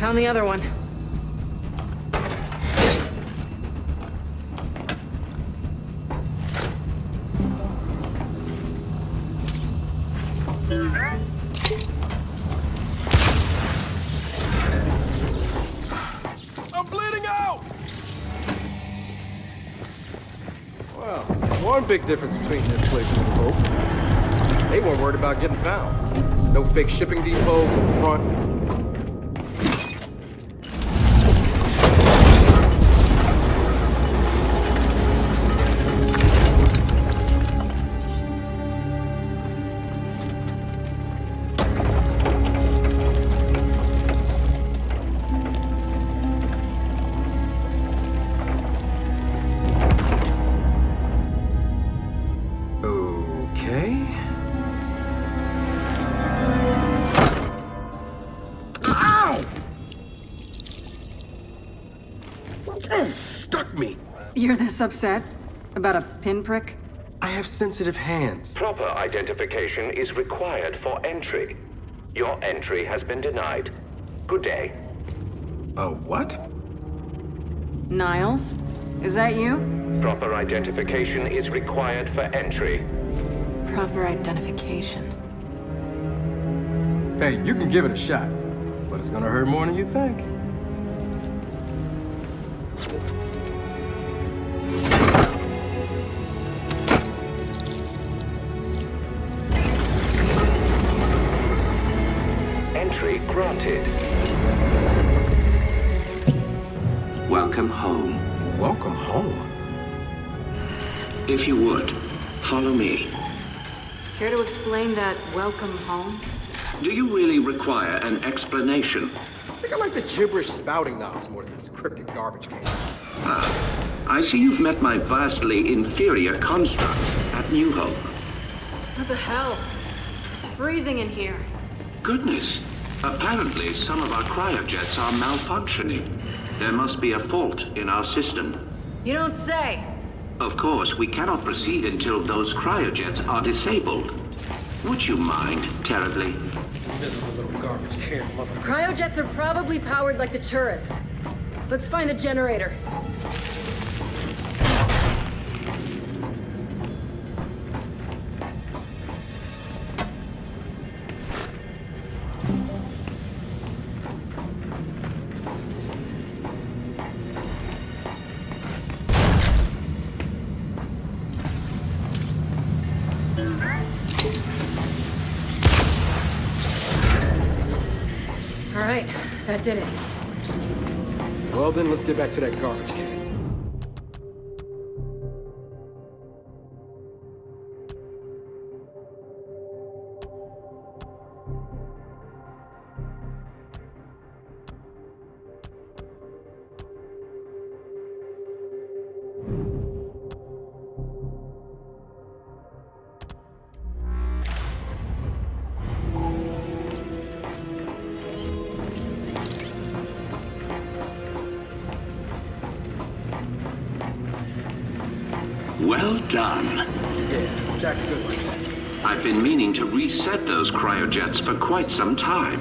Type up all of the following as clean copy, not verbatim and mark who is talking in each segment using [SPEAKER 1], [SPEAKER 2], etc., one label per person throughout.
[SPEAKER 1] Found the other one.
[SPEAKER 2] I'm bleeding out! Well, one big difference between this place and New Hope. They weren't worried about getting found. No fake shipping depot, no front. Stuck me!
[SPEAKER 1] You're this upset? About a pinprick?
[SPEAKER 2] I have sensitive hands.
[SPEAKER 3] Proper identification is required for entry. Your entry has been denied. Good day.
[SPEAKER 2] What?
[SPEAKER 1] Niles? Is that you?
[SPEAKER 3] Proper identification is required for entry.
[SPEAKER 1] Proper identification.
[SPEAKER 2] Hey, you can give it a shot, but it's gonna hurt more than you think.
[SPEAKER 3] Entry granted. Welcome home.
[SPEAKER 2] Welcome home?
[SPEAKER 3] If you would, follow me.
[SPEAKER 1] Care to explain that welcome home?
[SPEAKER 3] Do you really require an explanation?
[SPEAKER 2] I think I like the gibberish spouting knobs more than this cryptic garbage can.
[SPEAKER 3] I see you've met my vastly inferior construct at New Hope.
[SPEAKER 1] What the hell? It's freezing in here.
[SPEAKER 3] Goodness. Apparently, some of our cryojets are malfunctioning. There must be a fault in our system.
[SPEAKER 1] You don't say.
[SPEAKER 3] Of course, we cannot proceed until those cryojets are disabled. Would you mind terribly?
[SPEAKER 2] Miserable little garbage can, mother.
[SPEAKER 1] Cryojets are probably powered like the turrets. Let's find the generator. All right, that did it.
[SPEAKER 2] Well then, let's get back to that garbage can.
[SPEAKER 3] Well done.
[SPEAKER 2] Yeah, Jack's good like that.
[SPEAKER 3] I've been meaning to reset those cryojets for quite some time.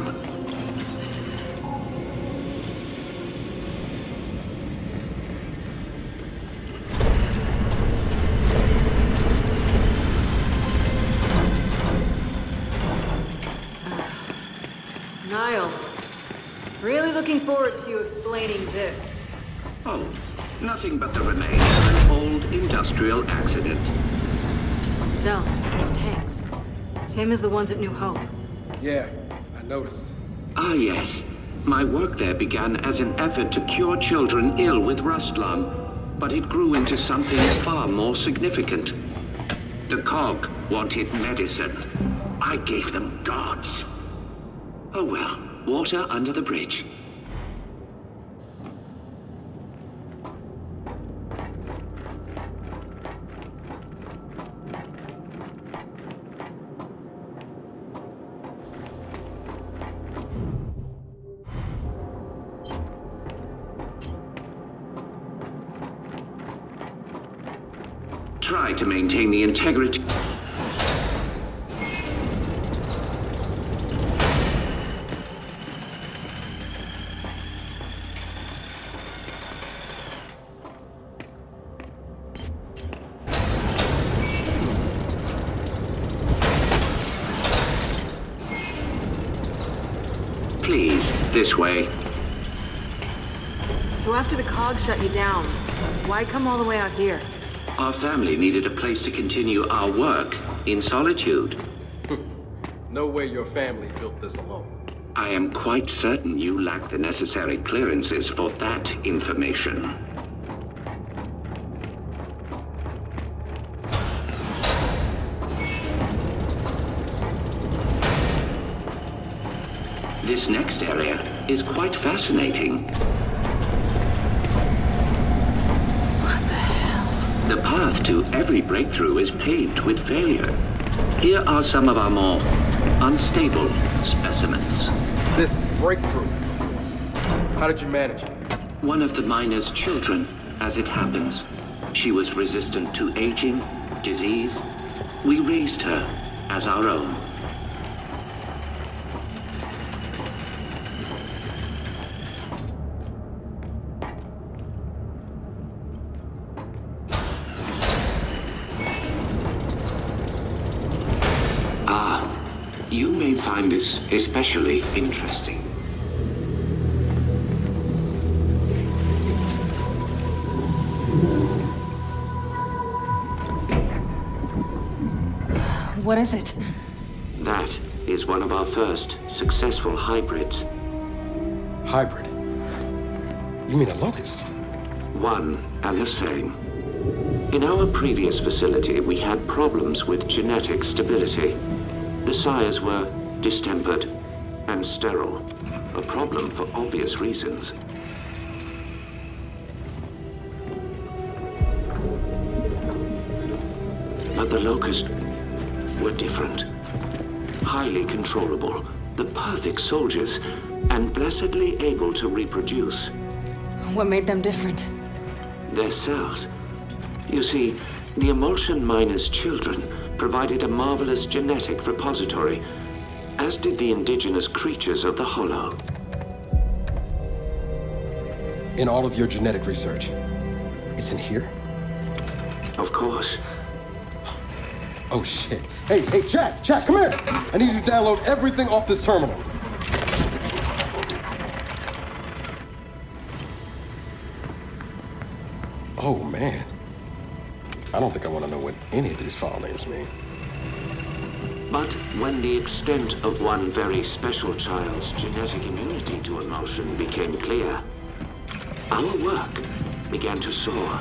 [SPEAKER 1] Niles, really looking forward to you explaining this.
[SPEAKER 3] Oh, nothing but the remains of an old industrial accident.
[SPEAKER 1] Del, these tanks. Same as the ones at New Hope.
[SPEAKER 2] Yeah, I noticed.
[SPEAKER 3] Ah, yes. My work there began as an effort to cure children ill with rust lung, but it grew into something far more significant. The cog wanted medicine. I gave them gods. Oh well, water under the bridge. Try to maintain the integrity. Please, this way.
[SPEAKER 1] So after the cog shut you down, why come all the way out here?
[SPEAKER 3] Our family needed a place to continue our work in solitude.
[SPEAKER 2] No way your family built this alone.
[SPEAKER 3] I am quite certain you lack the necessary clearances for that information. This next area is quite fascinating.
[SPEAKER 1] What the hell?
[SPEAKER 3] The path to every breakthrough is paved with failure. Here are some of our more unstable specimens.
[SPEAKER 2] This breakthrough of yours, how did you manage it?
[SPEAKER 3] One of the miner's children, as it happens. She was resistant to aging, disease. We raised her as our own. You may find this especially interesting.
[SPEAKER 1] What is it?
[SPEAKER 3] That is one of our first successful hybrids.
[SPEAKER 2] Hybrid? You mean a locust?
[SPEAKER 3] One and the same. In our previous facility, we had problems with genetic stability. The sires were distempered and sterile, a problem for obvious reasons. But the Locust were different. Highly controllable, the perfect soldiers, and blessedly able to reproduce.
[SPEAKER 1] What made them different?
[SPEAKER 3] Their cells. You see, the emulsion miner's children provided a marvelous genetic repository, as did the indigenous creatures of the Hollow.
[SPEAKER 2] In all of your genetic research, it's in here?
[SPEAKER 3] Of course.
[SPEAKER 2] Oh shit. Hey, Jack, come here! I need you to download everything off this terminal. Oh man. I don't think I want to know what any of these file names mean.
[SPEAKER 3] But when the extent of one very special child's genetic immunity to emulsion became clear, our work began to soar.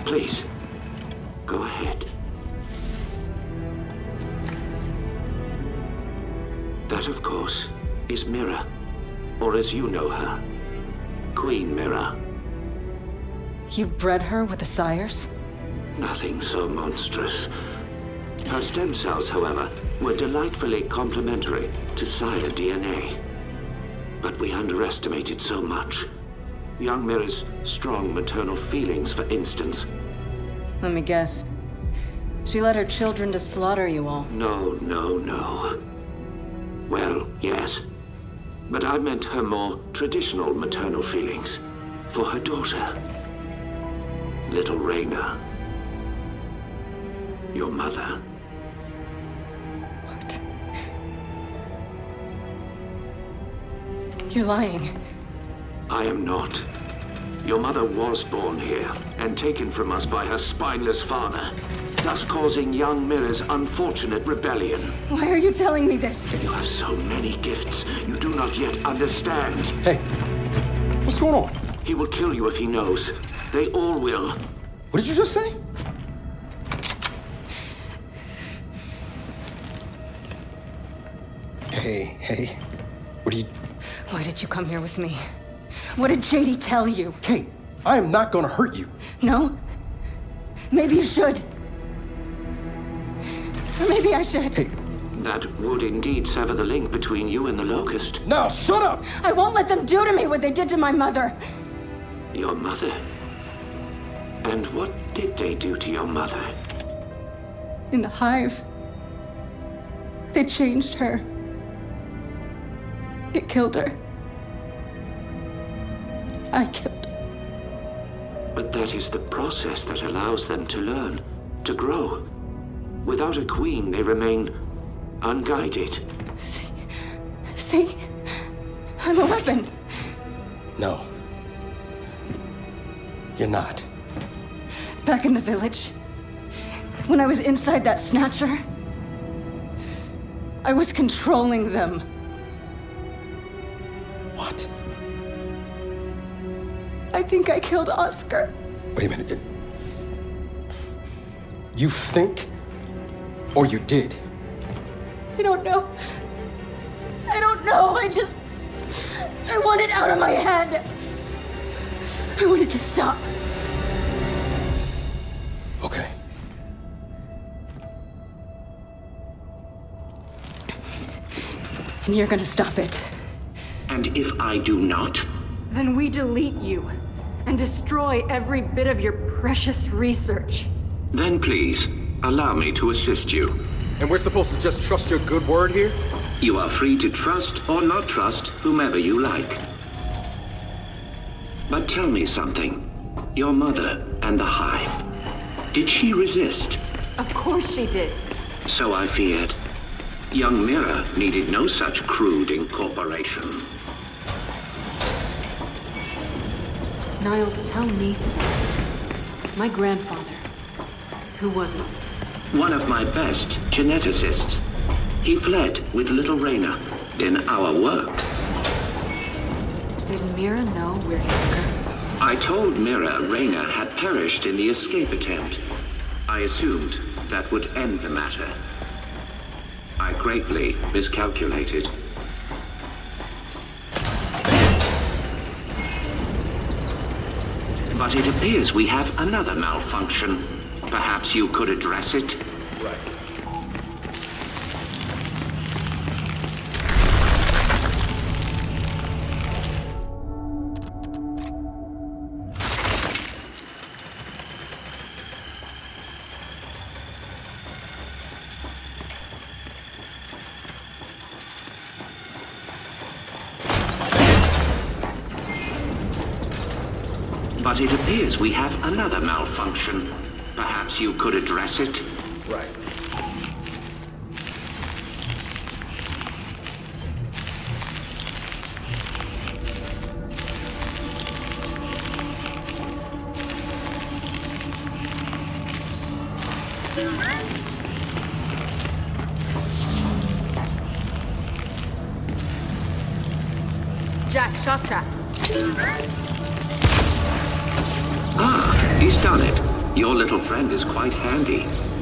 [SPEAKER 3] Please, go ahead. That, of course, is Mira, or as you know her, Queen Mira.
[SPEAKER 1] You bred her with the sires?
[SPEAKER 3] Nothing so monstrous. Her stem cells, however, were delightfully complementary to sire DNA. But we underestimated so much. Young Mira's strong maternal feelings, for instance.
[SPEAKER 1] Let me guess. She led her children to slaughter you all.
[SPEAKER 3] No. Well, yes. But I meant her more traditional maternal feelings for her daughter. Little Raina. Your mother.
[SPEAKER 1] What? You're lying.
[SPEAKER 3] I am not. Your mother was born here and taken from us by her spineless father, thus causing young Mira's unfortunate rebellion.
[SPEAKER 1] Why are you telling me this?
[SPEAKER 3] You have so many gifts you do not yet understand.
[SPEAKER 2] Hey, what's going on?
[SPEAKER 3] He will kill you if he knows. They all will.
[SPEAKER 2] What did you just say? Hey, what are you...
[SPEAKER 1] Why did you come here with me? What did JD tell you?
[SPEAKER 2] Kait, I am not gonna hurt you.
[SPEAKER 1] No? Maybe you should. Or maybe I should.
[SPEAKER 2] Hey.
[SPEAKER 3] That would indeed sever the link between you and the Locust.
[SPEAKER 2] Now, shut up!
[SPEAKER 1] I won't let them do to me what they did to my mother.
[SPEAKER 3] Your mother? And what did they do to your mother?
[SPEAKER 1] In the hive, they changed her. It killed her. I killed her.
[SPEAKER 3] But that is the process that allows them to learn, to grow. Without a queen, they remain unguided.
[SPEAKER 4] See? I'm a weapon.
[SPEAKER 5] No. You're not.
[SPEAKER 4] Back in the village, when I was inside that snatcher, I was controlling them.
[SPEAKER 5] What?
[SPEAKER 4] I think I killed Oscar.
[SPEAKER 5] Wait a minute. You think? Or you did?
[SPEAKER 4] I don't know. I don't know. I want it out of my head. I want it to stop.
[SPEAKER 5] Okay.
[SPEAKER 4] And you're gonna stop it.
[SPEAKER 3] And if I do not?
[SPEAKER 1] Then we delete you and destroy every bit of your precious research.
[SPEAKER 3] Then please, allow me to assist you.
[SPEAKER 2] And we're supposed to just trust your good word here?
[SPEAKER 3] You are free to trust or not trust whomever you like. But tell me something. Your mother and the Hive. Did she resist?
[SPEAKER 1] Of course she did.
[SPEAKER 3] So I feared. Young Mira needed no such crude incorporation.
[SPEAKER 1] Niles, tell me something. My grandfather, who was he?
[SPEAKER 3] One of my best geneticists. He fled with little Reyna in our work.
[SPEAKER 1] Did Mira know where he took her?
[SPEAKER 3] I told Mira Reyna had perished in the escape attempt. I assumed that would end the matter. I greatly miscalculated. But it appears we have another malfunction. Perhaps you could address it?
[SPEAKER 2] Right.
[SPEAKER 3] But it appears we have another malfunction. Perhaps you could address it?
[SPEAKER 2] Right.
[SPEAKER 1] Jack, shock trap.
[SPEAKER 3] Ah, he's done it. Your little friend is quite handy.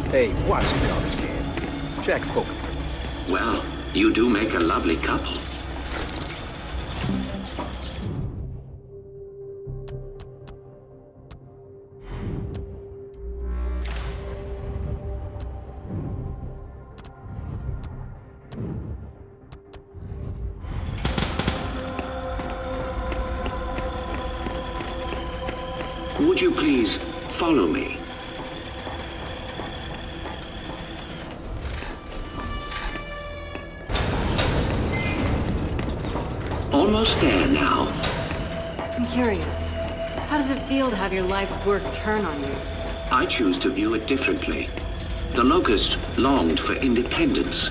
[SPEAKER 2] Hey, watch your garbage can. Jack spoken for me.
[SPEAKER 3] Well, you do make a lovely couple. Would you please follow me? Almost there now.
[SPEAKER 1] I'm curious. How does it feel to have your life's work turn on you?
[SPEAKER 3] I choose to view it differently. The Locust longed for independence.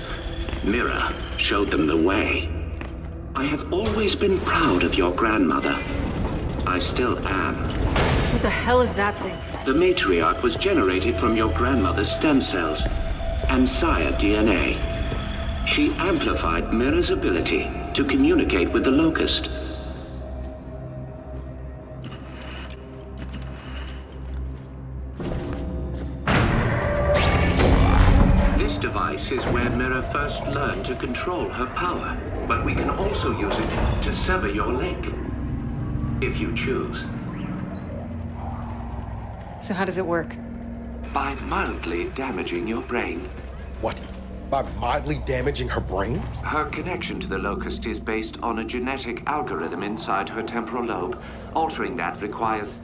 [SPEAKER 3] Mira showed them the way. I have always been proud of your grandmother. I still am.
[SPEAKER 1] What the hell is that thing?
[SPEAKER 3] The matriarch was generated from your grandmother's stem cells and sire DNA. She amplified Mira's ability to communicate with the Locust. This device is where Mira first learned to control her power, but we can also use it to sever your link, if you choose.
[SPEAKER 1] So how does it work?
[SPEAKER 3] By mildly damaging your brain.
[SPEAKER 5] What? By mildly damaging her brain?
[SPEAKER 3] Her connection to the Locust is based on a genetic algorithm inside her temporal lobe. Altering that requires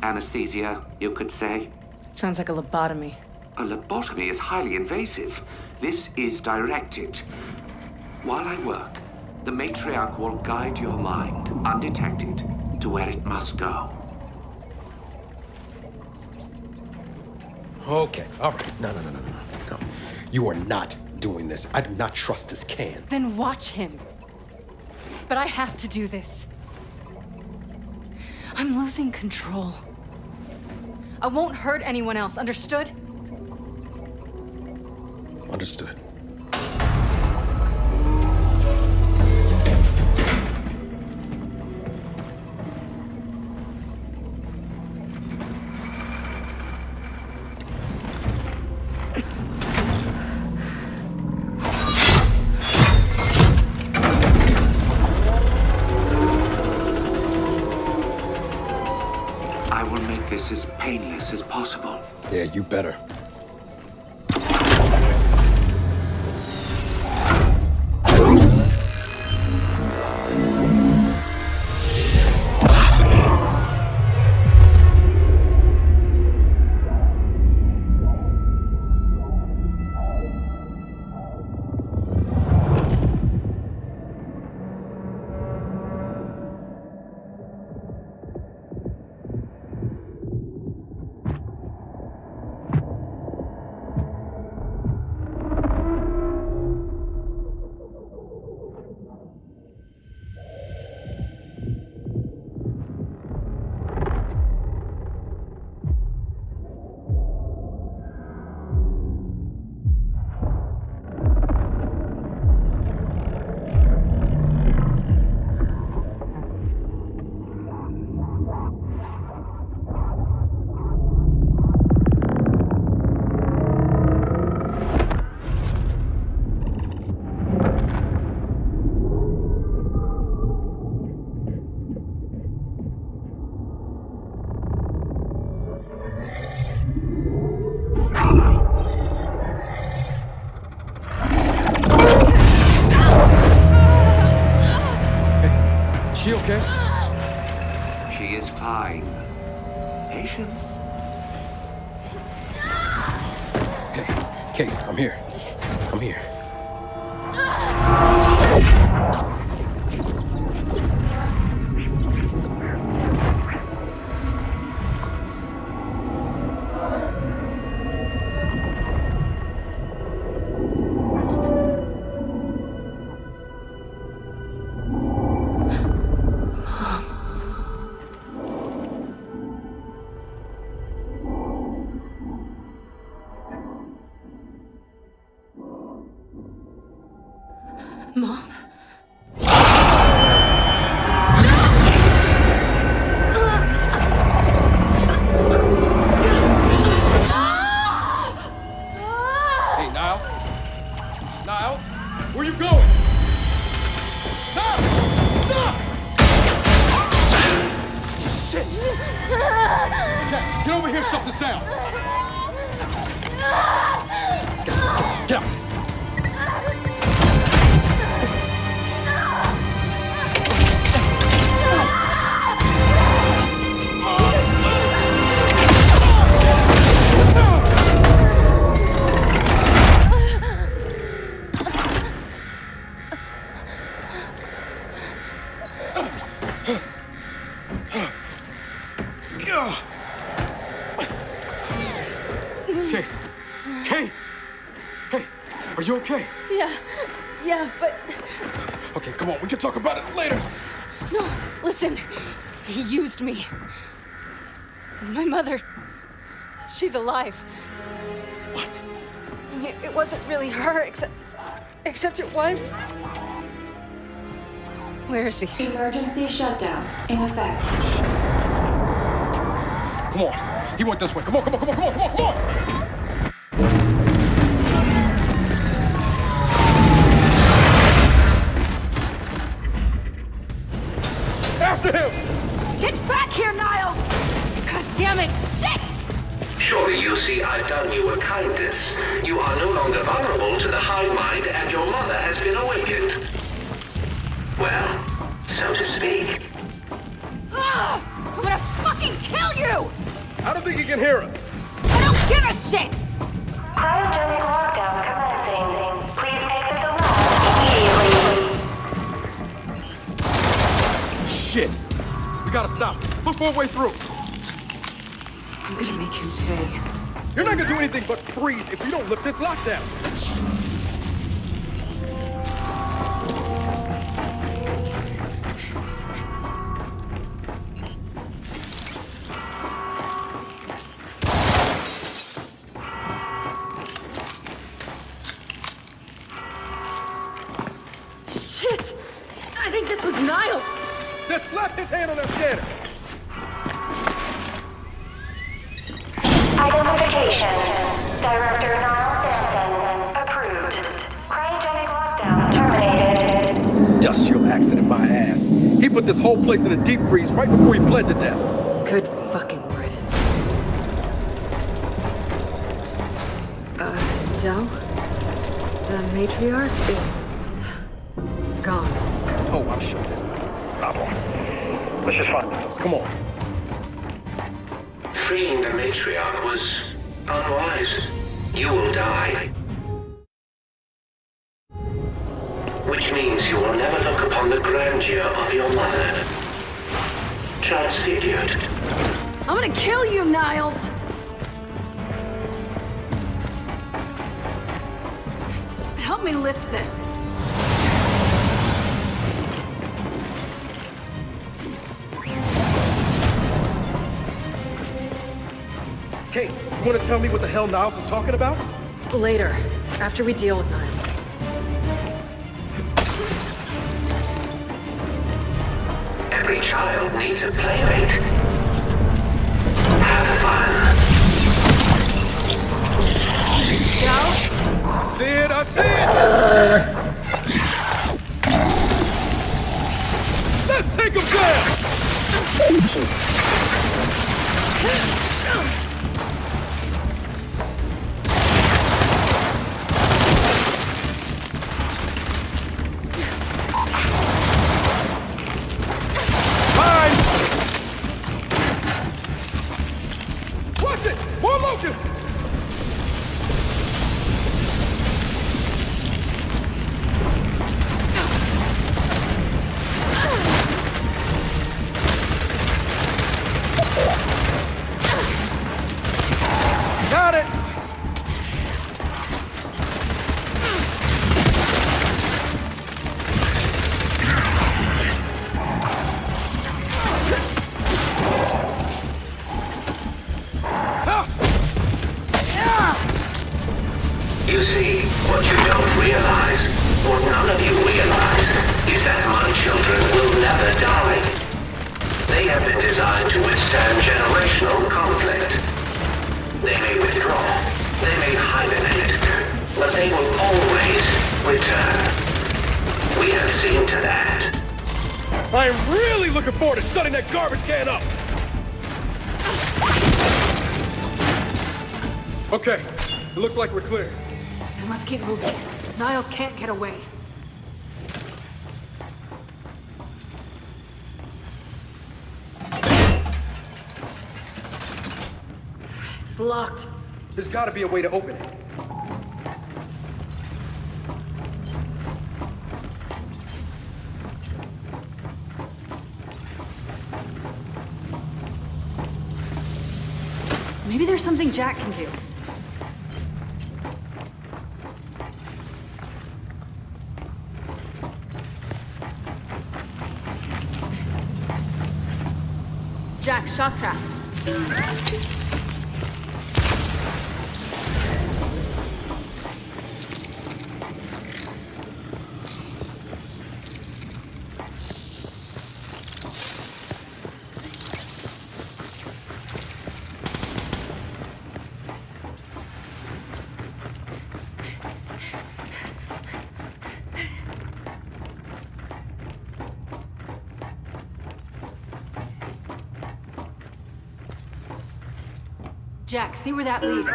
[SPEAKER 3] anesthesia, you could say.
[SPEAKER 1] Sounds like a lobotomy.
[SPEAKER 3] A lobotomy is highly invasive. This is directed. While I work, the matriarch will guide your mind, undetected, to where it must go.
[SPEAKER 5] Okay, all right. No. You are not doing this. I do not trust this can.
[SPEAKER 1] Then watch him. But I have to do this. I'm losing control. I won't hurt anyone else, understood?
[SPEAKER 5] Understood.
[SPEAKER 3] I will make this as painless as possible.
[SPEAKER 5] Yeah, you better.
[SPEAKER 2] She okay?
[SPEAKER 3] She is fine. Patience.
[SPEAKER 5] Hey, Kate, I'm here. I'm here.
[SPEAKER 1] Mom?
[SPEAKER 2] Hey, Niles? Niles? Where you going? Niles! Stop! Shit! Jack, get over here, shut this down! Get out! Kate! Kate! Hey, are you okay?
[SPEAKER 1] Yeah, but...
[SPEAKER 2] Okay, come on, we can talk about it later.
[SPEAKER 1] No, listen. He used me. My mother... she's alive.
[SPEAKER 2] What?
[SPEAKER 1] I mean, it wasn't really her, except it was. Where is he?
[SPEAKER 6] Emergency shutdown in effect.
[SPEAKER 2] Come on. He went this way. Come on, come on, come on, come on, come on, come on! After him!
[SPEAKER 1] Get back here, Niles! God damn it! Shit!
[SPEAKER 3] Surely you see I've done you a kindness. You are no longer vulnerable to the hive mind, and your mother has been awakened. Well, so to speak.
[SPEAKER 1] Ugh! I'm gonna fucking kill you!
[SPEAKER 2] I don't think he can hear us.
[SPEAKER 1] I don't give a shit!
[SPEAKER 6] Cryogenic lockdown commencing. Please exit the lab immediately.
[SPEAKER 2] Shit! We gotta stop. Look for a way through.
[SPEAKER 1] I'm gonna make him pay.
[SPEAKER 2] You're not gonna do anything but freeze if you don't lift this lockdown. Just slap his hand on that scanner!
[SPEAKER 6] Identification. Director Niall Sampson. Approved. Cryogenic lockdown terminated.
[SPEAKER 2] Industrial accident, my ass. He put this whole place in a deep freeze right before he bled to death.
[SPEAKER 1] Good fucking riddance. Del? The matriarch is... gone.
[SPEAKER 2] Oh, I'm sure there's no problem. Let's just find the house. Come on.
[SPEAKER 3] Freeing the matriarch was unwise. You will die. Which means you will never look upon the grandeur of your mother. Transfigured.
[SPEAKER 1] I'm gonna kill you, Niles! Help me lift this.
[SPEAKER 2] Kait, you want to tell me what the hell Niles is talking about?
[SPEAKER 1] Later, after we deal with Niles.
[SPEAKER 3] Every child needs a playmate. Have fun.
[SPEAKER 1] Del?
[SPEAKER 2] I see it, I see it! Let's take him down! Mine! Watch it! More Locust! Got it!
[SPEAKER 3] You see, what you don't realize, what none of you realize, is that my children will never die. They have been designed to withstand generational conflict. They may withdraw, they may hibernate, but they will always return. We have seen to that.
[SPEAKER 2] I am really looking forward to shutting that garbage can up! Okay, it looks like we're clear.
[SPEAKER 1] Then let's keep moving. Niles can't get away. It's locked.
[SPEAKER 2] There's gotta be a way to open it.
[SPEAKER 1] Maybe there's something Jack can do. Jack, shock trap. Jack, see where that leads.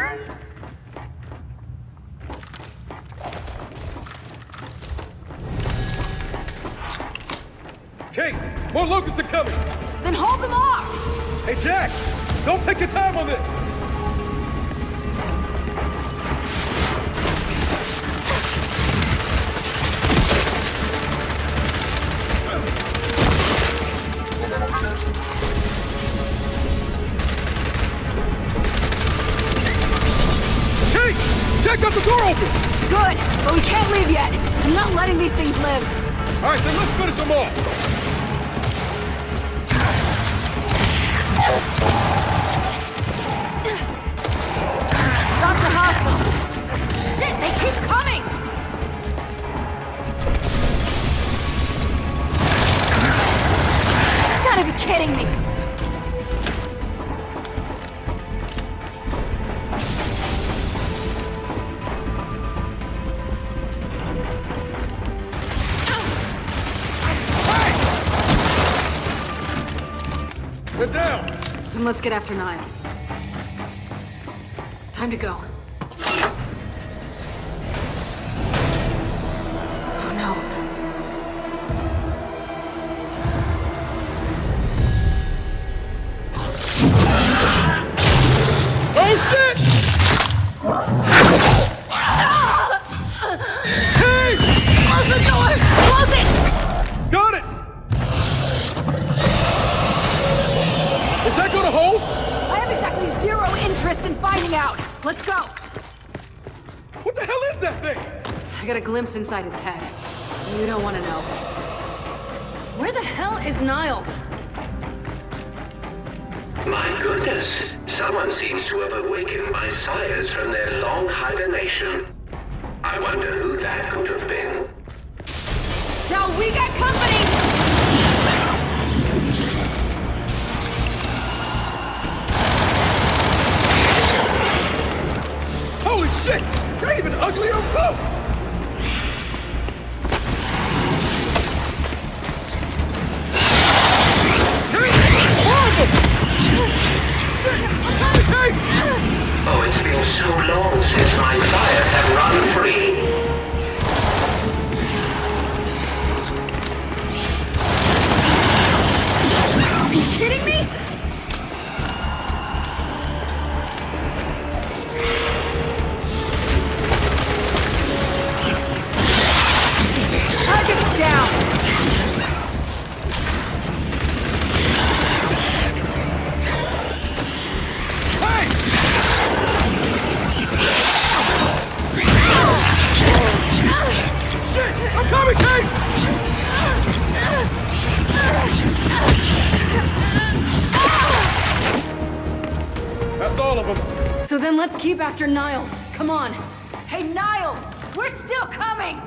[SPEAKER 2] Kait, more Locusts are coming!
[SPEAKER 1] Then hold them off!
[SPEAKER 2] Hey, Jack! Don't take your time on this! Kait! Jack got the door open!
[SPEAKER 1] Good, but we can't leave yet. I'm not letting these things live.
[SPEAKER 2] All right, then let's finish them off!
[SPEAKER 1] Stop the hostile. Shit, they keep coming! Then let's get after Niles. Time to go. Oh no.
[SPEAKER 2] Oh shit! Hey!
[SPEAKER 1] Close the door! Close it!
[SPEAKER 2] Got it! Is that gonna hold?
[SPEAKER 1] I have exactly zero interest in finding out. Let's go.
[SPEAKER 2] What the hell is that thing?
[SPEAKER 1] I got a glimpse inside its head. You don't want to know. Where the hell is Niles?
[SPEAKER 3] My goodness. Someone seems to have awakened my sires from their long hibernation. I wonder who that could have been.
[SPEAKER 1] So we got company!
[SPEAKER 2] Holy shit! You're even uglier up close!
[SPEAKER 3] Oh, it's been so long since my sires have run free.
[SPEAKER 1] Are you kidding me? Target's down!
[SPEAKER 2] I'm coming, Kait! That's all of them.
[SPEAKER 1] So then let's keep after Niles. Come on. Hey, Niles! We're still coming!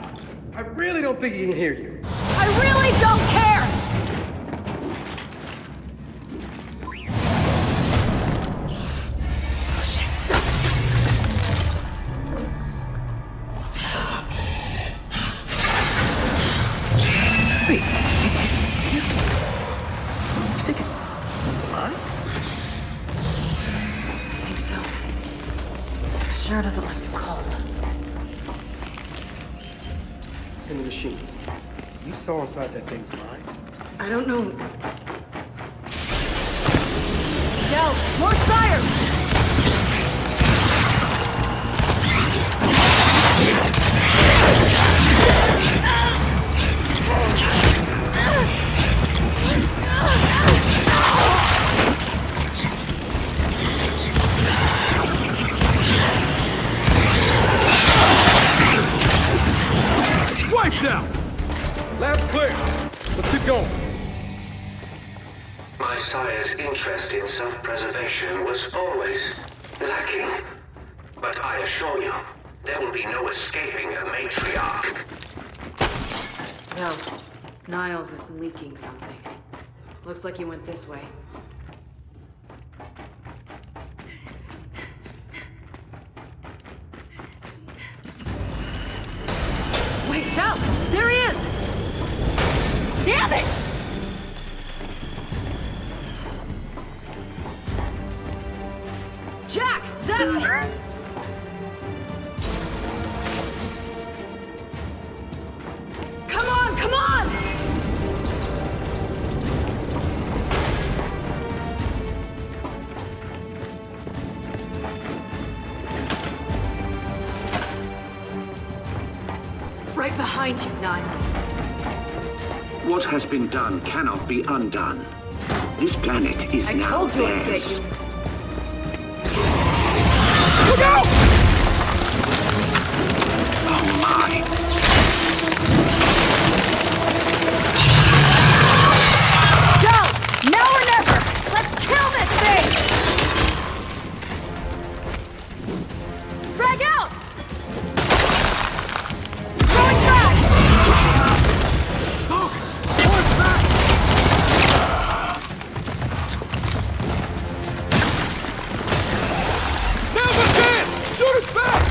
[SPEAKER 2] I really don't think he can hear you.
[SPEAKER 1] I really don't care! Shit, stop.
[SPEAKER 5] Wait, you think it's mine?
[SPEAKER 1] I think so. Sure doesn't like the cold.
[SPEAKER 2] In the machine. You saw inside that thing's mind.
[SPEAKER 1] I don't know. Del, more sires!
[SPEAKER 2] Wiped out! Lab's clear. Let's keep going.
[SPEAKER 3] My sire's interest in self-preservation was always lacking. But I assure you, there will be no escaping a matriarch.
[SPEAKER 1] Del, Niles is leaking something. Looks like he went this way. Wait, Del! There he is! Damn it! Jack! Zach! Come on! Come on! Right behind you, Niles.
[SPEAKER 3] What has been done cannot be undone. This planet is
[SPEAKER 1] I
[SPEAKER 3] now
[SPEAKER 1] told you I'd
[SPEAKER 3] theirs.
[SPEAKER 1] get you.
[SPEAKER 2] Look out!
[SPEAKER 3] Oh my!
[SPEAKER 1] Go! Now or never! Let's kill this thing! Frag out! Throwing frag!
[SPEAKER 2] Horse back! Now's our chance! Shoot us back!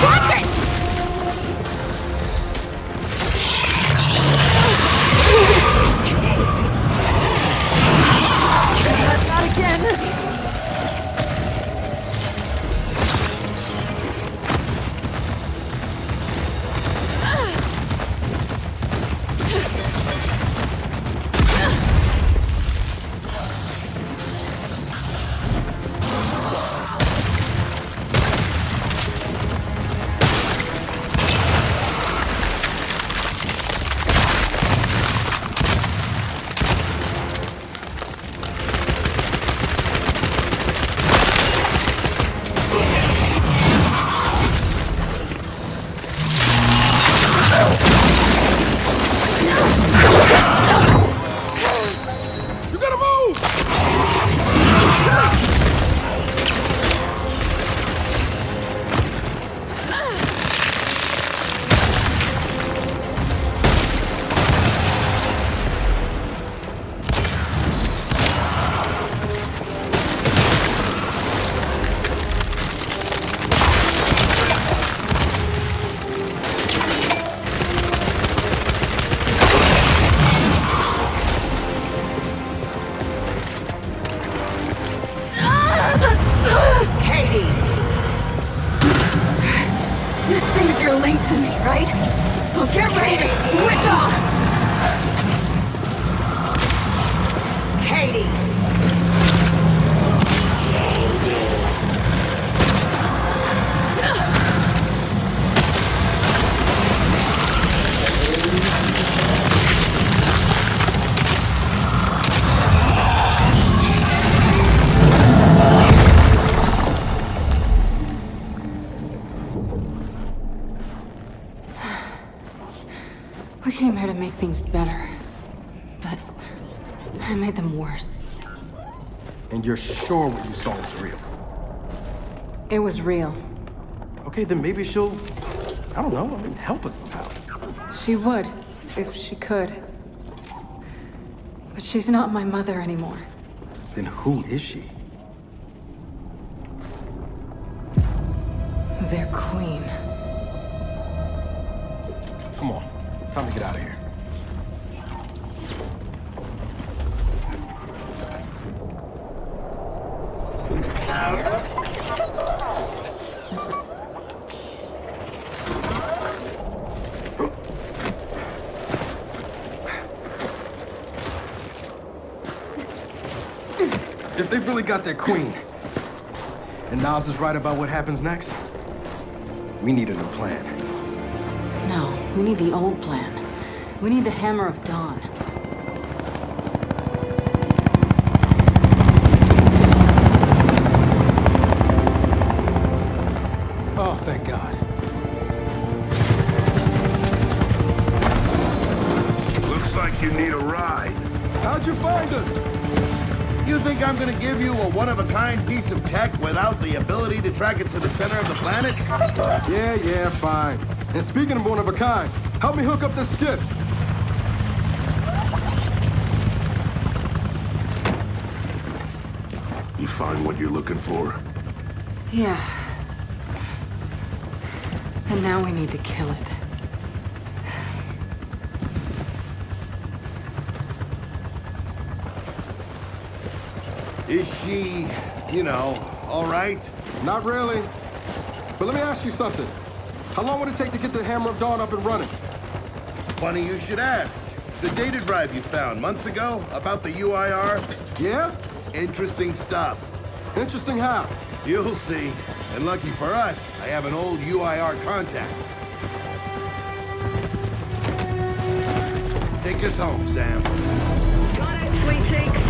[SPEAKER 1] Watch it! Not again!
[SPEAKER 4] This thinks you're linked to me, right? Well, get ready to switch off! Katie!
[SPEAKER 1] We came here to make things better, but I made them worse.
[SPEAKER 2] And you're sure what you saw was real?
[SPEAKER 1] It was real.
[SPEAKER 2] Okay, then maybe she'll, I don't know, help us somehow.
[SPEAKER 1] She would, if she could. But she's not my mother anymore.
[SPEAKER 2] Then who is she?
[SPEAKER 1] Their queen.
[SPEAKER 2] Come on, time to get out of here. If they've really got their queen, and Nas is right about what happens next, we need a new plan.
[SPEAKER 1] No, we need the old plan. We need the Hammer of Dawn.
[SPEAKER 2] Oh, thank God.
[SPEAKER 7] Looks like you need a ride.
[SPEAKER 2] How'd you find us?
[SPEAKER 7] You think I'm gonna give you a one-of-a-kind piece of tech without the ability to track it to the center of the planet?
[SPEAKER 2] Yeah, fine. And speaking of one-of-a-kinds, help me hook up this skiff.
[SPEAKER 7] You find what you're looking for?
[SPEAKER 1] Yeah. And now we need to kill it.
[SPEAKER 7] Is she, all right?
[SPEAKER 2] Not really. But let me ask you something. How long would it take to get the Hammer of Dawn up and running?
[SPEAKER 7] Funny you should ask. The data drive you found months ago about the UIR?
[SPEAKER 2] Yeah?
[SPEAKER 7] Interesting stuff.
[SPEAKER 2] Interesting how?
[SPEAKER 7] You'll see. And lucky for us, I have an old UIR contact. Take us home, Sam.
[SPEAKER 6] Got it, sweet cheeks.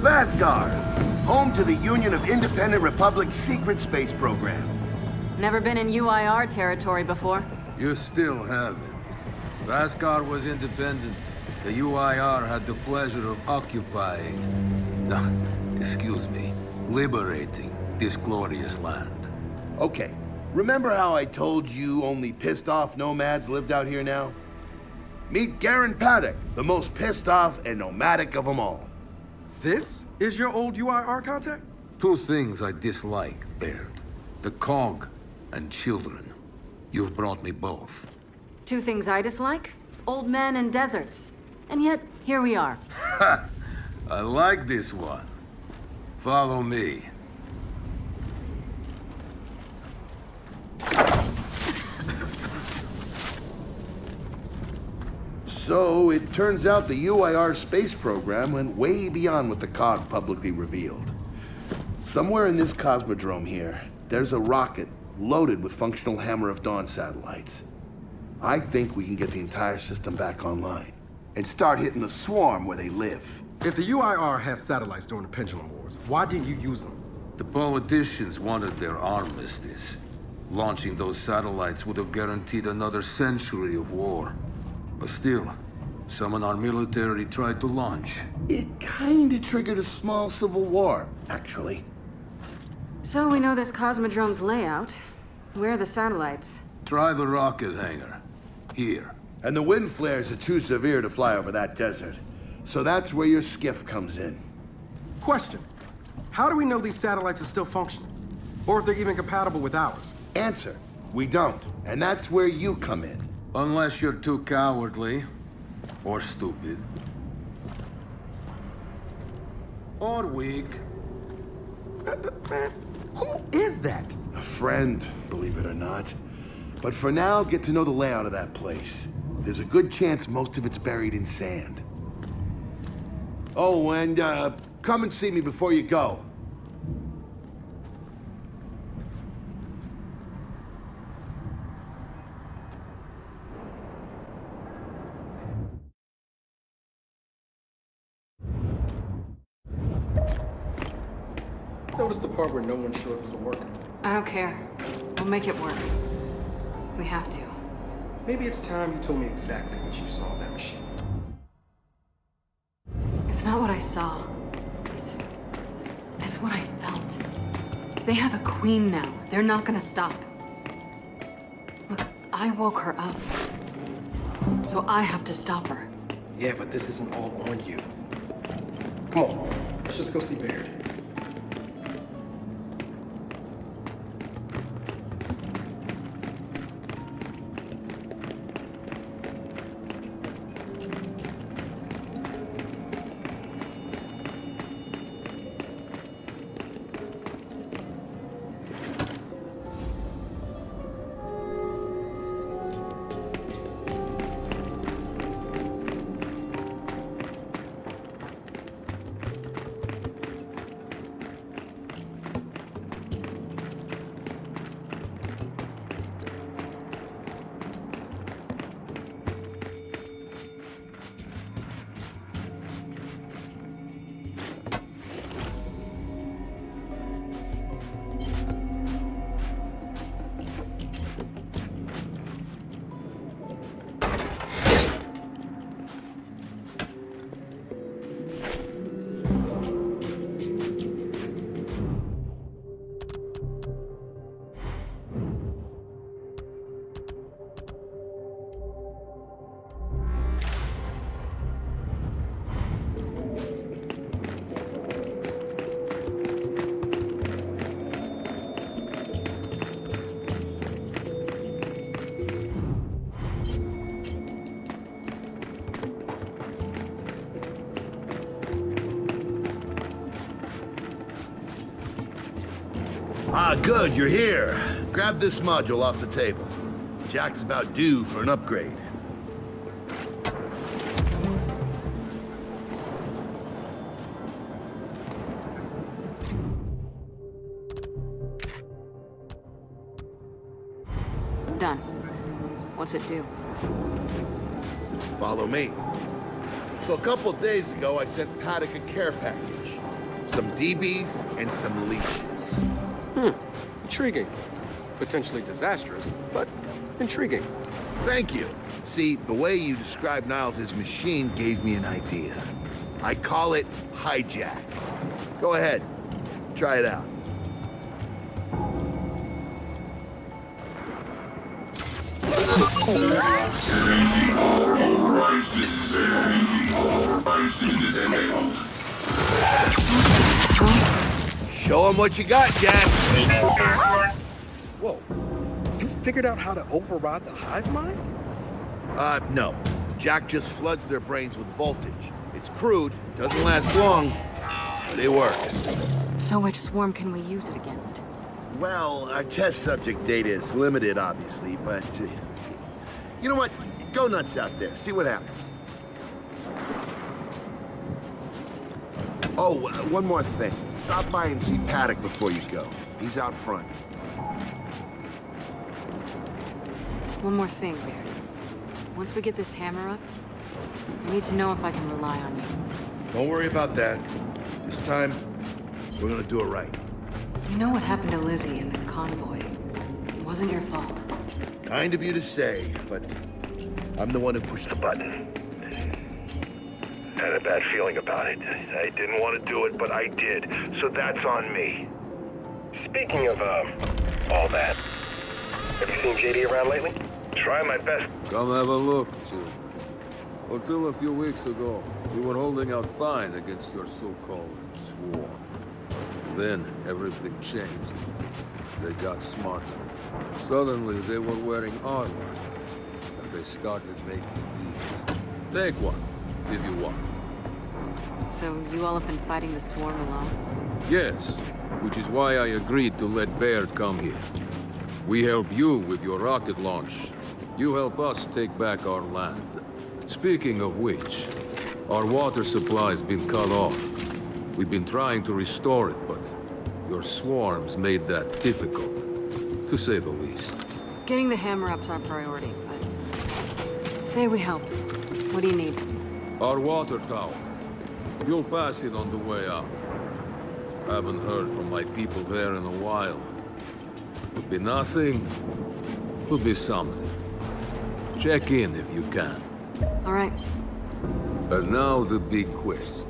[SPEAKER 7] Vasgar, home to the Union of Independent Republic's secret space program.
[SPEAKER 1] Never been in UIR territory before.
[SPEAKER 8] You still haven't. Vasgar was independent. The UIR had the pleasure of occupying... No, excuse me. Liberating this glorious land.
[SPEAKER 7] Okay, remember how I told you only pissed-off nomads lived out here now? Meet Garen Paddock, the most pissed-off and nomadic of them all.
[SPEAKER 2] This is your old UIR contact?
[SPEAKER 8] Two things I dislike, Baird. The cog and children. You've brought me both.
[SPEAKER 1] Two things I dislike? Old men and deserts. And yet, here we are.
[SPEAKER 8] Ha! I like this one. Follow me.
[SPEAKER 7] So, it turns out the UIR space program went way beyond what the COG publicly revealed. Somewhere in this cosmodrome here, there's a rocket loaded with functional Hammer of Dawn satellites. I think we can get the entire system back online and start hitting the swarm where they live.
[SPEAKER 2] If the UIR has satellites during the Pendulum Wars, why didn't you use them?
[SPEAKER 8] The politicians wanted their armistice. Launching those satellites would have guaranteed another century of war. But still, some in our military tried to launch.
[SPEAKER 7] It kinda triggered a small civil war, actually.
[SPEAKER 1] So we know this Cosmodrome's layout. Where are the satellites?
[SPEAKER 8] Try the rocket hangar. Here.
[SPEAKER 7] And the wind flares are too severe to fly over that desert. So that's where your skiff comes in.
[SPEAKER 2] Question. How do we know these satellites are still functioning? Or if they're even compatible with ours?
[SPEAKER 7] Answer, we don't. And that's where you come in.
[SPEAKER 8] Unless you're too cowardly. Or stupid. Or weak.
[SPEAKER 2] Man, who is that?
[SPEAKER 7] A friend, believe it or not. But for now, get to know the layout of that place. There's a good chance most of it's buried in sand. Oh, and come and see me before you go.
[SPEAKER 2] Notice the part where no one's sure this will work.
[SPEAKER 1] I don't care. We'll make it work. We have to.
[SPEAKER 2] Maybe it's time you told me exactly what you saw in that machine.
[SPEAKER 1] It's not what I saw. It's what I felt. They have a queen now. They're not gonna stop. Look, I woke her up. So I have to stop her.
[SPEAKER 2] Yeah, but this isn't all on you. Come on, let's just go see Baird.
[SPEAKER 7] Ah, good, you're here. Grab this module off the table. Jack's about due for an upgrade.
[SPEAKER 1] Done. What's it do?
[SPEAKER 7] Follow me. So a couple days ago, I sent Paddock a care package. some DBs, and some leashes.
[SPEAKER 2] Intriguing. Potentially disastrous, but intriguing.
[SPEAKER 7] Thank you. See, the way you described Niles' machine gave me an idea. I call it hijack. Go ahead. Try it out. Show him what you got, Jack.
[SPEAKER 2] Whoa. You figured out how to override the hive mind?
[SPEAKER 7] No. Jack just floods their brains with voltage. It's crude, doesn't last long, but it works.
[SPEAKER 1] So which swarm can we use it against?
[SPEAKER 7] Well, our test subject data is limited, obviously, but... you know what? Go nuts out there. See what happens. Oh, one more thing. Stop by and see Paddock before you go. He's out front.
[SPEAKER 1] One more thing, Baird. Once we get this hammer up, I need to know if I can rely on you.
[SPEAKER 7] Don't worry about that. This time, we're gonna do it right.
[SPEAKER 1] You know what happened to Lizzie in the convoy? It wasn't your fault.
[SPEAKER 7] Kind of you to say, but I'm the one who pushed the button.
[SPEAKER 9] Had a bad feeling about it. I didn't want to do it, but I did. So that's on me. Speaking of, all that, have you seen JD around lately? Try my best.
[SPEAKER 8] Come have a look, too. Until a few weeks ago, we were holding out fine against your so-called swarm. Then everything changed. They got smarter. Suddenly they were wearing armor, and they started making these. Take one, if you want.
[SPEAKER 1] So you all have been fighting the swarm alone?
[SPEAKER 8] Yes, which is why I agreed to let Baird come here. We help you with your rocket launch. You help us take back our land. Speaking of which, our water supply's been cut off. We've been trying to restore it, but your swarms made that difficult, to say the least.
[SPEAKER 1] Getting the hammer up's our priority, but... say we help. What do you need?
[SPEAKER 8] Our water tower. You'll pass it on the way out. I haven't heard from my people there in a while. Could be nothing, could be something. Check in if you can.
[SPEAKER 1] All right.
[SPEAKER 8] And now the big question.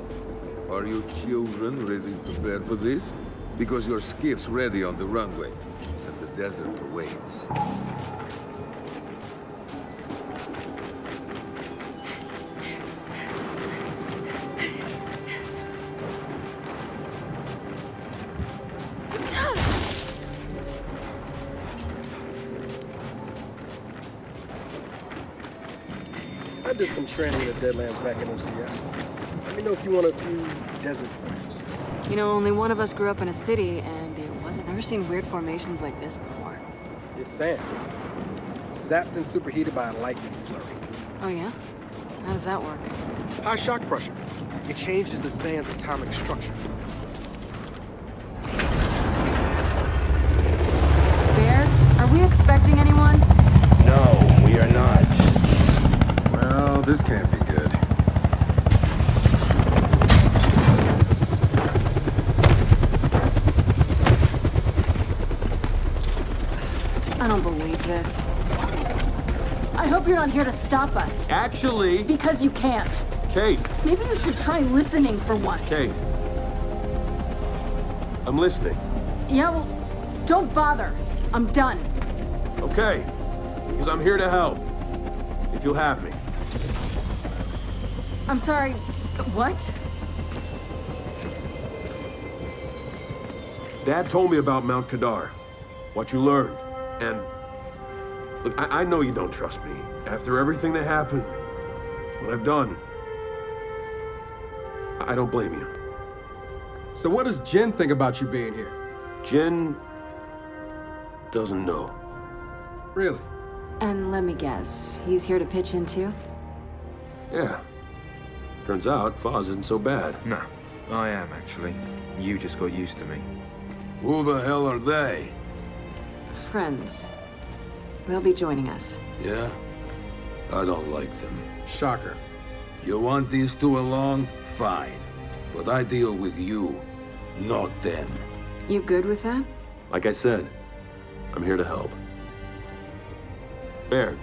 [SPEAKER 8] Are you children ready to prepare for this? Because your skiff's ready on the runway, and the desert awaits.
[SPEAKER 2] I did some training in the Deadlands back in OCS. Let me know if you want a few desert pointers.
[SPEAKER 1] You know, only one of us grew up in a city, and it wasn't... I've never seen weird formations like this before.
[SPEAKER 2] It's sand. Zapped and superheated by a lightning flurry.
[SPEAKER 1] Oh, yeah? How does that work?
[SPEAKER 2] High shock pressure. It changes the sand's atomic structure.
[SPEAKER 1] Baird, are we expecting anyone?
[SPEAKER 9] No, we are not.
[SPEAKER 2] Well, this can't be good.
[SPEAKER 1] I don't believe this. I hope you're not here to stop us.
[SPEAKER 10] Actually...
[SPEAKER 1] Because you can't.
[SPEAKER 10] Kait.
[SPEAKER 1] Maybe you should try listening for once.
[SPEAKER 10] Kait. I'm listening.
[SPEAKER 1] Yeah, well, don't bother. I'm done.
[SPEAKER 10] Okay. Because I'm here to help. If you'll have me.
[SPEAKER 1] I'm sorry, what?
[SPEAKER 10] Dad told me about Mount Kadar. What you learned. And... look, I know you don't trust me. After everything that happened, what I've done, I don't blame you.
[SPEAKER 2] So what does Jen think about you being here?
[SPEAKER 10] Jen doesn't know.
[SPEAKER 2] Really?
[SPEAKER 1] And let me guess, he's here to pitch in too?
[SPEAKER 10] Yeah. Turns out, Foz isn't so bad.
[SPEAKER 11] No, I am actually. You just got used to me.
[SPEAKER 8] Who the hell are they?
[SPEAKER 1] Friends. They'll be joining us.
[SPEAKER 8] Yeah? I don't like them.
[SPEAKER 2] Shocker.
[SPEAKER 8] You want these two along? Fine. But I deal with you. not them.
[SPEAKER 1] You good with that?
[SPEAKER 10] Like I said, I'm here to help. Baird.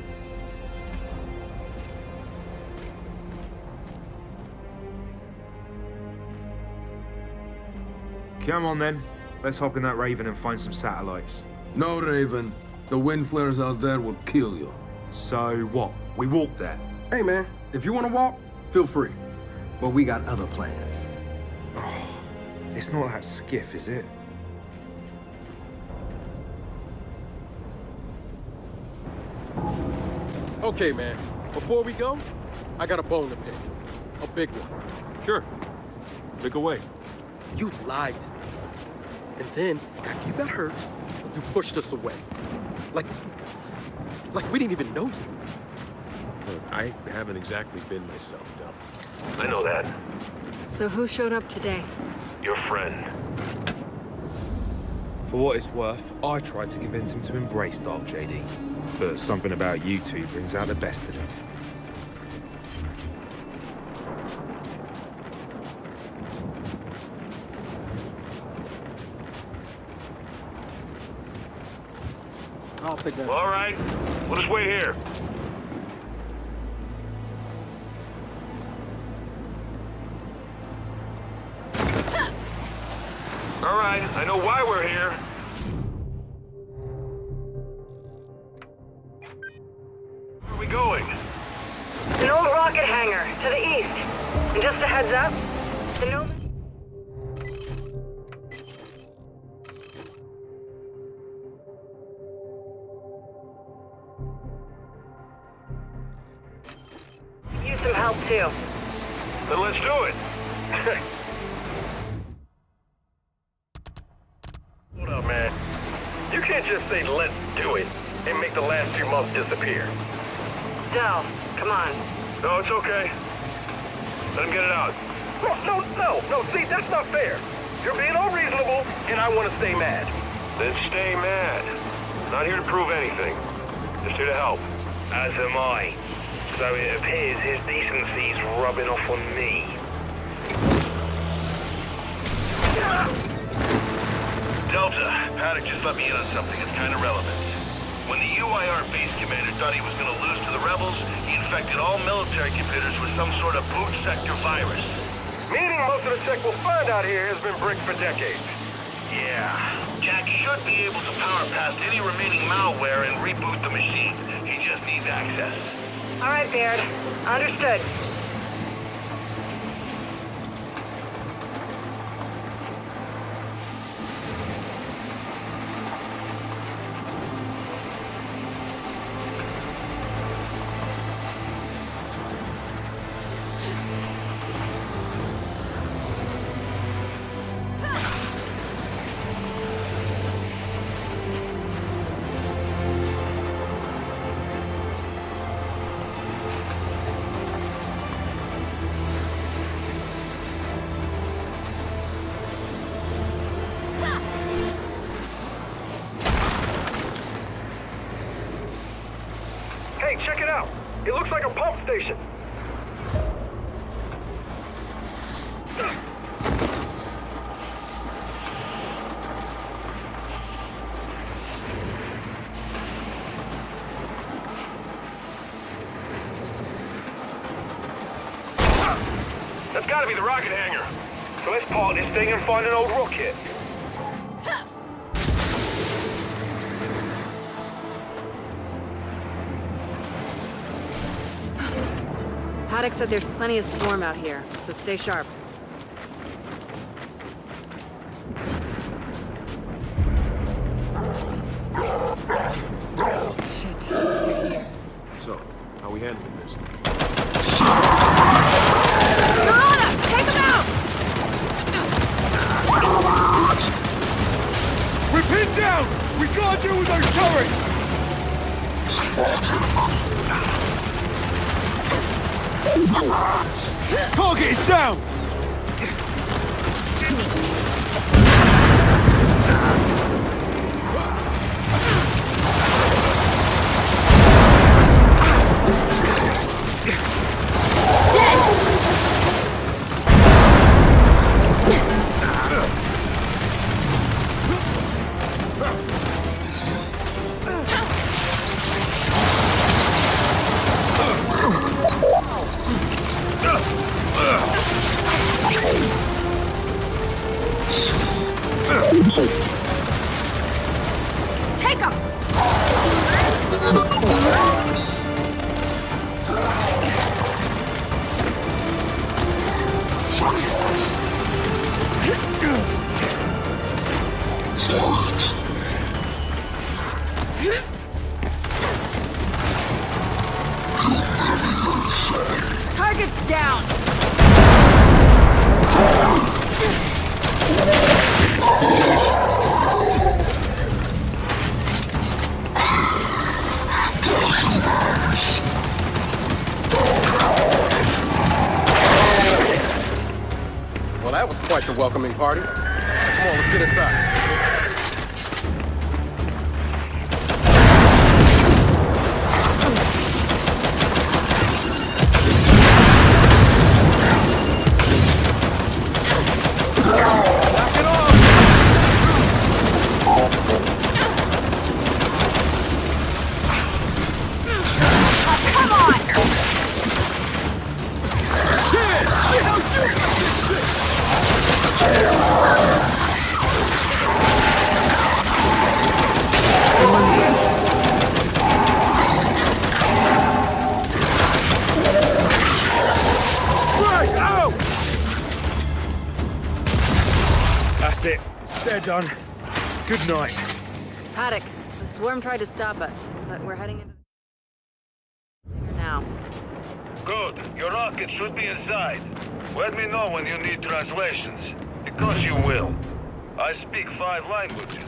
[SPEAKER 11] Come on then. Let's hop in that Raven and find some satellites.
[SPEAKER 8] No, Raven. The wind flares out there will kill you.
[SPEAKER 11] So what? We walk there.
[SPEAKER 2] Hey, man, if you want to walk, feel free. But we got other plans.
[SPEAKER 11] Oh, it's not that skiff, is it?
[SPEAKER 2] Okay, man, before we go, I got a bone to pick. A big one.
[SPEAKER 10] Sure. Pick away.
[SPEAKER 2] You lied to me. And then, after you got hurt, you pushed us away. Like we didn't even know you.
[SPEAKER 10] Look, I haven't exactly been myself, Del.
[SPEAKER 9] I know that.
[SPEAKER 1] So who showed up today?
[SPEAKER 9] Your friend.
[SPEAKER 11] For what it's worth, I tried to convince him to embrace Dark JD. But something about you two brings out the best of him.
[SPEAKER 2] I'll take that.
[SPEAKER 9] Well, all right. We'll just wait here. All right, I know why we're here. Where are we going?
[SPEAKER 6] An old rocket hangar to the east. And just a heads up, the Nova... Use some help too.
[SPEAKER 9] Then let's do it. Hold up, man. You can't just say let's do it and make the last few months disappear.
[SPEAKER 6] Del, come on.
[SPEAKER 9] No, it's okay. Let him get it out. No, see, that's not fair. You're being unreasonable, and I want to stay mad. Then stay mad. Not here to prove anything. Just here to help. As am I. So it appears his decency's rubbing off on me. Delta, Paddock just let me in on something that's kind of relevant. When the UIR base commander thought he was going to lose to the rebels, he infected all military computers with some sort of boot sector virus. Meaning most of the tech we'll find out here has been bricked for decades. Yeah. Jack should be able to power past any remaining malware and reboot the machines. He just needs access.
[SPEAKER 6] All right, Baird. Understood.
[SPEAKER 9] Hey, check it out. It looks like a pump station. That's gotta be the rocket hangar. So let's park this thing and find an old rocket.
[SPEAKER 1] Paddock said there's plenty of swarm out here, so stay sharp. Shit, they're here.
[SPEAKER 10] So, how are we handling this?
[SPEAKER 1] They're on us! Take them out!
[SPEAKER 5] We're pinned down! We gotta deal with those turrets! Target is down!
[SPEAKER 1] Target's down!
[SPEAKER 2] Well, that was quite the welcoming party. Come on, let's get inside.
[SPEAKER 11] That's it. They're done. Good night.
[SPEAKER 1] Paddock, the swarm tried to stop us, but we're heading into the now.
[SPEAKER 9] Good. Your rocket should be inside. Let me know when you need translations. Because you will. I speak 5 languages.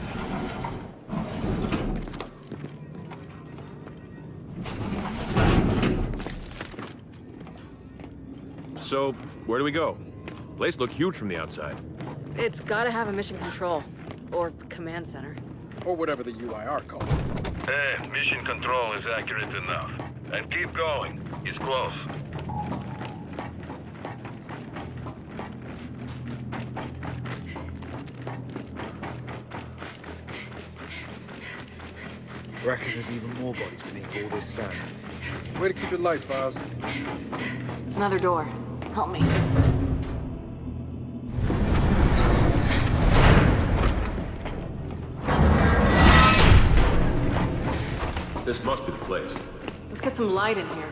[SPEAKER 10] So, where do we go? Place looked huge from the outside.
[SPEAKER 1] It's gotta have a mission control. Or command center.
[SPEAKER 2] Or whatever the UIR call it.
[SPEAKER 9] Mission control is accurate enough. And keep going. It's close.
[SPEAKER 11] Reckon there's even more bodies beneath all this sand.
[SPEAKER 2] Way to keep it light, Files.
[SPEAKER 1] Another door. Help me.
[SPEAKER 10] This must be the place.
[SPEAKER 1] Let's get some light in here.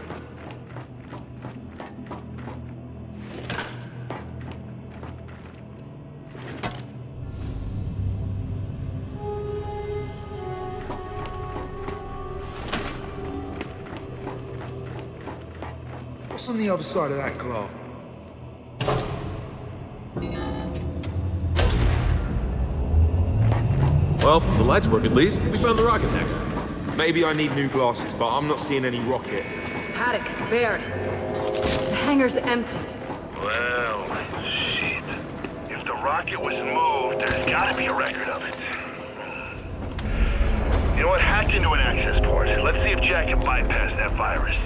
[SPEAKER 11] What's on the other side of that glass?
[SPEAKER 10] Well, the lights work at least. We found the rocket hangar.
[SPEAKER 11] Maybe I need new glasses, but I'm not seeing any rocket.
[SPEAKER 1] Paddock, Baird. The hangar's empty.
[SPEAKER 9] Well, shit. If the rocket was moved, there's gotta be a record of it. You know what? Hack into an access port. Let's see if Jack can bypass that virus.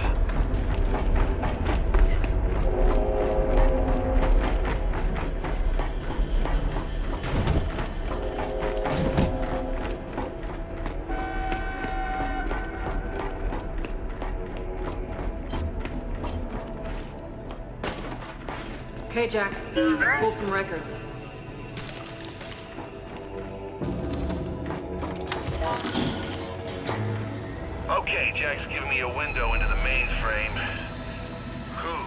[SPEAKER 1] Okay, Jack. Let's pull some records.
[SPEAKER 9] Okay, Jack's giving me a window into the mainframe. Ooh,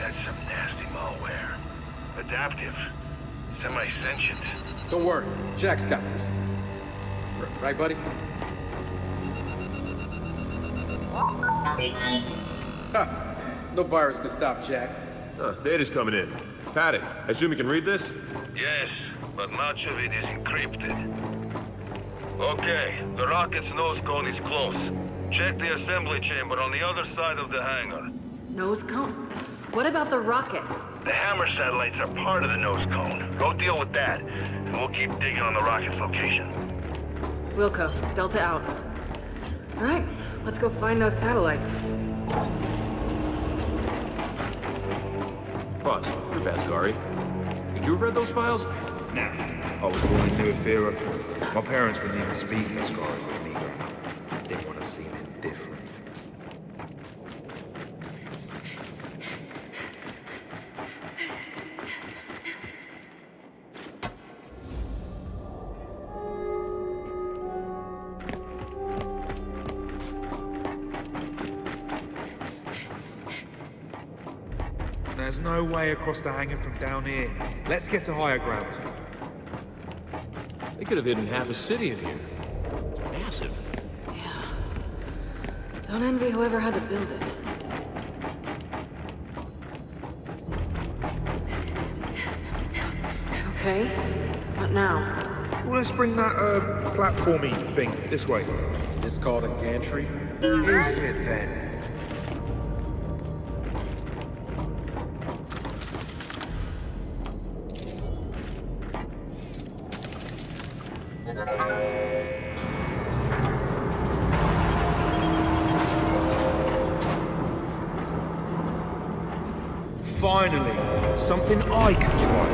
[SPEAKER 9] that's some nasty malware. Adaptive. Semi-sentient.
[SPEAKER 2] Don't worry, Jack's got this. Right, buddy? Ha! No virus can stop Jack.
[SPEAKER 10] Data's coming in. Paddock, I assume you can read this?
[SPEAKER 9] Yes, but much of it is encrypted. Okay, the rocket's nose cone is close. Check the assembly chamber on the other side of the hangar.
[SPEAKER 1] Nose cone? What about the rocket?
[SPEAKER 9] The hammer satellites are part of the nose cone. Go deal with that, and we'll keep digging on the rocket's location.
[SPEAKER 1] Wilco, Delta out. All right, let's go find those satellites.
[SPEAKER 10] Pause. You're Vasgari. Did you have read those files?
[SPEAKER 11] Nah. I was born in New Ephyra. My parents wouldn't even speak Vasgari with me growing up. Didn't want to seem indifferent. There's no way across the hangar from down here. Let's get to higher ground.
[SPEAKER 10] They could have hidden half a city in here. It's massive.
[SPEAKER 1] Yeah. Don't envy whoever had to build it. Okay. What now?
[SPEAKER 11] Well, let's bring that, platformy thing this way.
[SPEAKER 2] It's called a gantry.
[SPEAKER 11] Is it then? Finally, something I can try.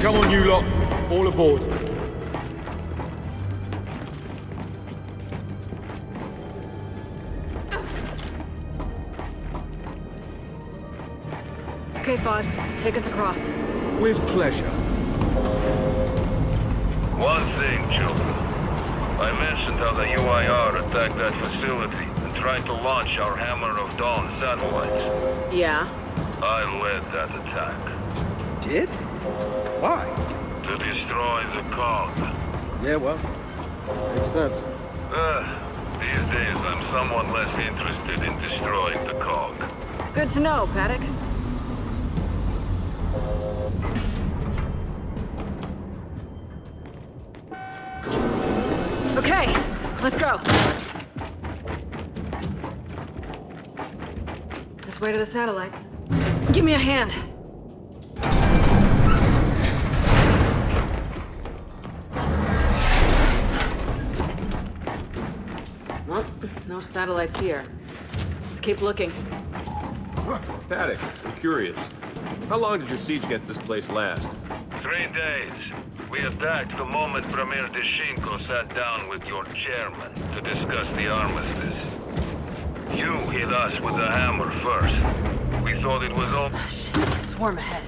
[SPEAKER 11] Come on, you lot. All aboard.
[SPEAKER 1] Okay, Foz. Take us across.
[SPEAKER 11] With pleasure.
[SPEAKER 9] One thing, children. I mentioned how the UIR attacked that facility and tried to launch our Hammer of Dawn satellites.
[SPEAKER 1] Yeah?
[SPEAKER 9] I led that attack.
[SPEAKER 2] Did? Why?
[SPEAKER 9] To destroy the cog.
[SPEAKER 2] Yeah, well, makes sense.
[SPEAKER 9] These days I'm somewhat less interested in destroying the cog.
[SPEAKER 1] Good to know, Paddock. Okay, let's go. This way to the satellites. Give me a hand. Well, no satellites here. Let's keep looking.
[SPEAKER 10] Paddock, I'm curious. How long did your siege against this place last?
[SPEAKER 9] 3 days. We attacked the moment Premier Deshinko sat down with your chairman to discuss the armistice. You hit us with the hammer first. We thought it was all...
[SPEAKER 1] Oh, shit. Swarm ahead.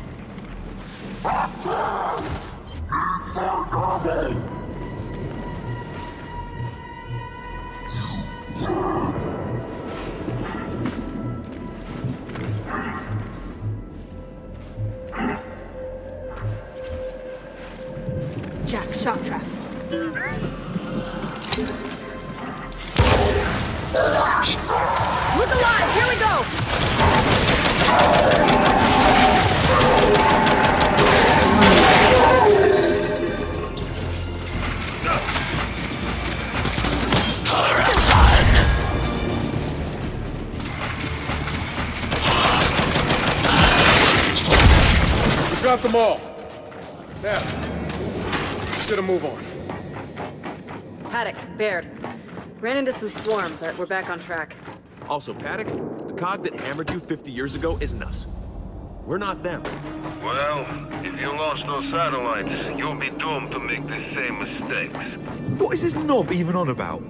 [SPEAKER 1] Jack, shock trap. Look alive! Here we go!
[SPEAKER 2] We dropped them all. Now, let's get a move on.
[SPEAKER 1] Paddock, Baird. Ran into some swarm, but we're back on track.
[SPEAKER 10] Also, Paddock, the cog that hammered you 50 years ago isn't us. We're not them.
[SPEAKER 9] Well, if you launch those satellites, you'll be doomed to make the same mistakes.
[SPEAKER 11] What is this knob even on about?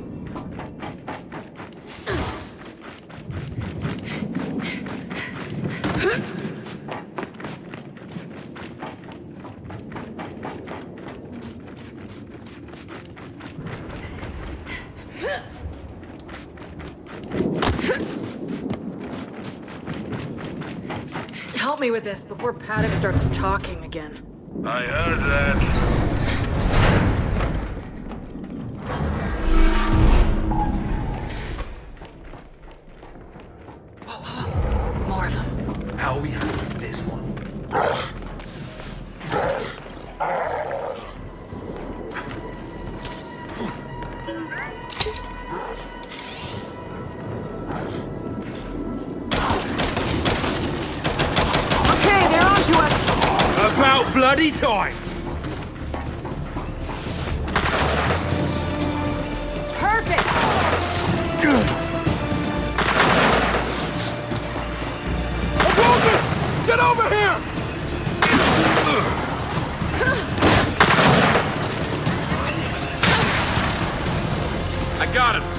[SPEAKER 1] Help me with this before Paddock starts talking again.
[SPEAKER 9] I heard that.
[SPEAKER 1] More of them.
[SPEAKER 11] How are we handling this one?
[SPEAKER 1] Okay, they're on to us!
[SPEAKER 11] About bloody time!
[SPEAKER 1] Perfect!
[SPEAKER 2] Get over here!
[SPEAKER 10] I got him!